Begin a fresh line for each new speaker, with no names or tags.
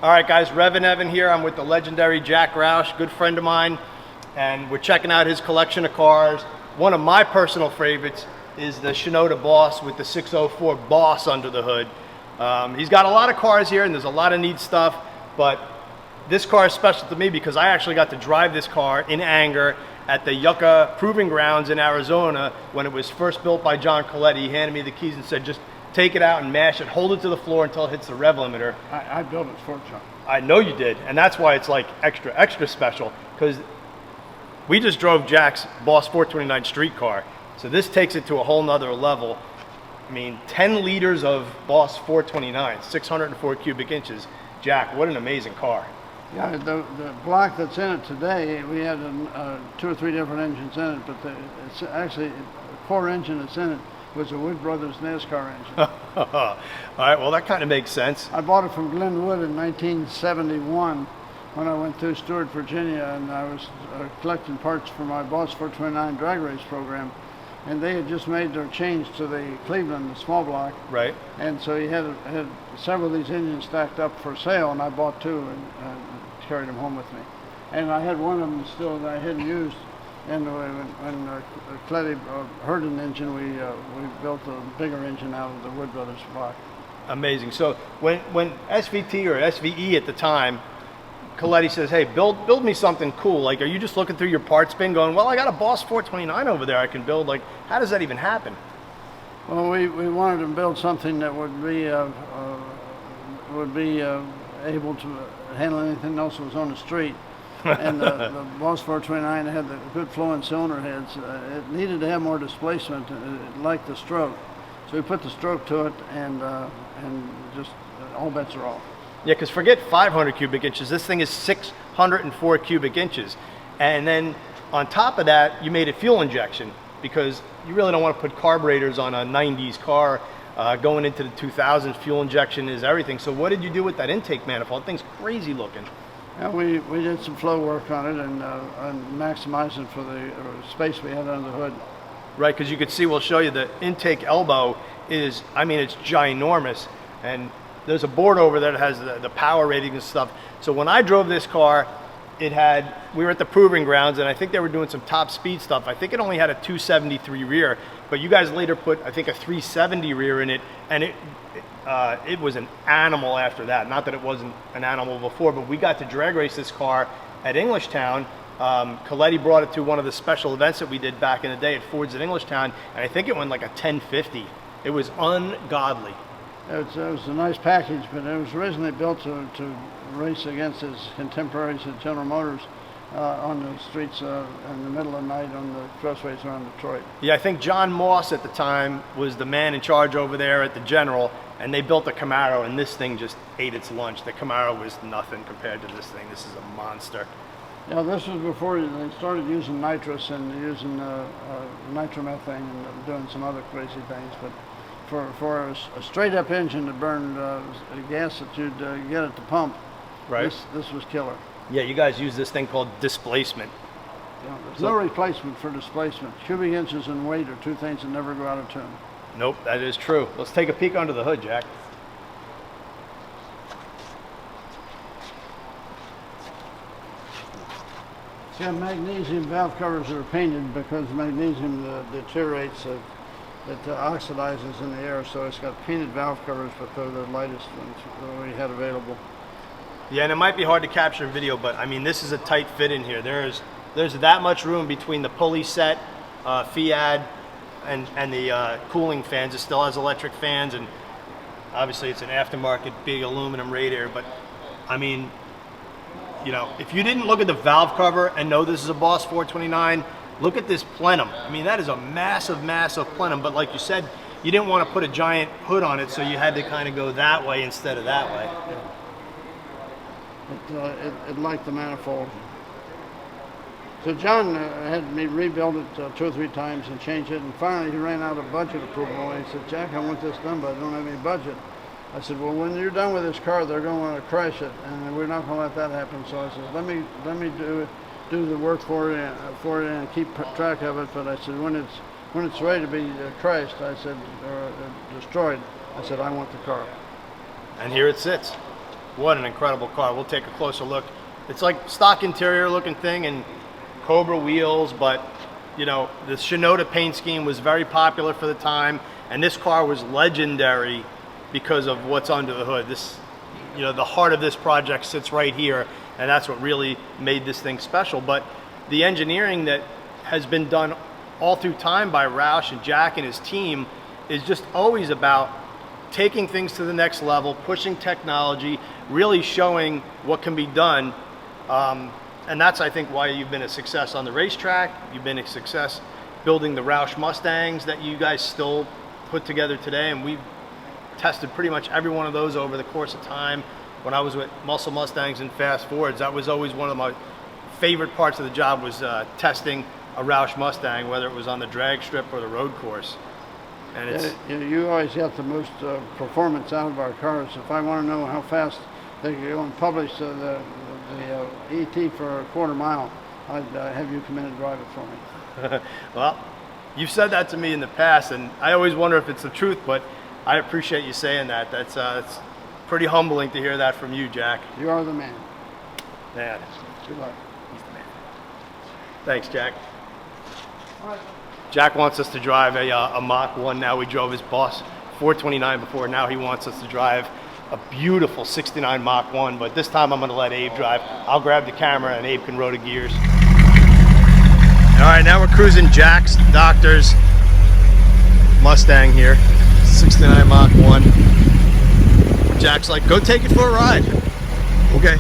All right, guys, REVan Evan here. I'm with the legendary Jack Roush, good friend of mine, and we're checking out his collection of cars. One of my personal favorites is the Shinoda Boss with the 604 Boss under the hood. He's got a lot of cars here, and there's a lot of neat stuff, but this car is special to me because I actually got to drive this car in anger at the Yucca Proving Grounds in Arizona when it was first built by John Coletti. He handed me the keys and said, just take it out and mash it, hold it to the floor until it hits the rev limiter.
I built it for John.
I know you did, and that's why it's like extra special, because we just drove Jack's Boss 429 street car, so this takes it to a whole nother level. I mean, 10 liters of Boss 429, 604 cubic inches. Jack, what an amazing car.
Yeah, the block that's in it today, we had 2 or 3 different engines in it, but it's actually the core engine that's in it was a Wood Brothers NASCAR engine.
All right, well, that kind of makes sense.
I bought it from Glenwood in 1971 when I went through Stewart, Virginia, and I was collecting parts for my Boss 429 drag race program. And they had just made their change to the Cleveland, the small block.
Right.
And so he had several of these engines stacked up for sale, and I bought 2 and carried them home with me. And I had one of them still that I hadn't used. And when Coletti heard an engine, we built a bigger engine out of the Wood Brothers block. Amazing.
So when SVT or SVE at the time, Coletti says, hey, build me something cool. Like, are you just looking through your parts bin going, well, I got a Boss 429 over there I can build. Like, how does that even happen?
Well, we wanted to build something that would be able to handle anything else that was on the street. And the Boss 429 had the good flowing cylinder heads. It needed to have more displacement, like the stroke. So we put the stroke to it, and just all bets are off.
Yeah, because forget 500 cubic inches. This thing is 604 cubic inches. And then on top of that, you made it fuel injection because you really don't want to put carburetors on a 90s car. Going into the 2000s, fuel injection is everything. So what did you do with that intake manifold? That thing's crazy looking.
Yeah, we did some flow work on it and maximized it for the space we had under the hood.
Right, because you could see, we'll show you, the intake elbow is, I mean, it's ginormous. And there's a board over there that has the power rating and stuff. So when I drove this car, we were at the Proving Grounds, and I think they were doing some top speed stuff. I think it only had a 273 rear, but you guys later put, I think, a 370 rear in it, and it was an animal after that. Not that it wasn't an animal before, but we got to drag race this car at Englishtown. Coletti brought it to one of the special events that we did back in the day at Ford's at Englishtown, and I think it went like a 1050. It was ungodly.
It was a nice package, but it was originally built to race against his contemporaries at General Motors on the streets in the middle of the night on the expressways around Detroit.
Yeah, I think John Moss at the time was the man in charge over there at the General, and they built a Camaro, and this thing just ate its lunch. The Camaro was nothing compared to this thing. This is a monster.
Yeah, this was before they started using nitrous and using nitromethane and doing some other crazy things, but for a straight up engine that burned gas that you'd get at the pump,
right?
This was killer.
Yeah, you guys use this thing called displacement.
Yeah, there's no replacement for displacement. Cubic inches and weight are 2 things that never go out of tune.
Nope, that is true. Let's take a peek under the hood, Jack.
See, magnesium valve covers are painted because magnesium deteriorates. It oxidizes in the air, so it's got painted valve covers, but they're the lightest ones that we had available.
Yeah, and it might be hard to capture in video, but I mean, this is a tight fit in here. There's that much room between the pulley set, FIAD, and the cooling fans. It still has electric fans, and obviously it's an aftermarket big aluminum radiator, but I mean, you know, if you didn't look at the valve cover and know this is a Boss 429, look at this plenum. I mean, that is a massive, massive plenum, but like you said, you didn't want to put a giant hood on it, so you had to kind of go that way instead of that way.
It liked the manifold. So John had me rebuild it 2 or 3 times and change it, and finally he ran out of budget approval, and he said, Jack, I want this done, but I don't have any budget. I said, well, when you're done with this car, they're going to want to crash it, and we're not going to let that happen. So I said, let me do the work for it and keep track of it. But I said, when it's ready to be crashed, I said, or destroyed, I said, I want the car.
And here it sits. What an incredible car. We'll take a closer look. It's like stock interior looking thing and Cobra wheels, but you know, the Shinoda paint scheme was very popular for the time, and this car was legendary because of what's under the hood. This, you know, the heart of this project sits right here, and that's what really made this thing special. But the engineering that has been done all through time by Roush and Jack and his team is just always about taking things to the next level, pushing technology, really showing what can be done. And that's, I think, why you've been a success on the racetrack. You've been a success building the Roush Mustangs that you guys still put together today, and we've tested pretty much every one of those over the course of time. When I was with Muscle Mustangs and Fast Fords, that was always one of my favorite parts of the job, was testing a Roush Mustang, whether it was on the drag strip or the road course. And it's
you always get the most performance out of our cars. If I want to know how fast they can go and publish the ET for a quarter mile, I'd have you come in and drive it for me.
Well, you've said that to me in the past, and I always wonder if it's the truth, but I appreciate you saying that. That's it's pretty humbling to hear that from you, Jack.
You are the man.
Man.
Good luck.
He's the man. Thanks, Jack. All right. Jack wants us to drive a Mach 1 now. We drove his Boss 429 before. Now he wants us to drive a beautiful 69 Mach 1, but this time I'm going to let Abe drive. I'll grab the camera and Abe can roll the gears. All right, now we're cruising Jack's Doctor's Mustang here, 69 Mach 1. Jack's like, go take it for a ride. Okay.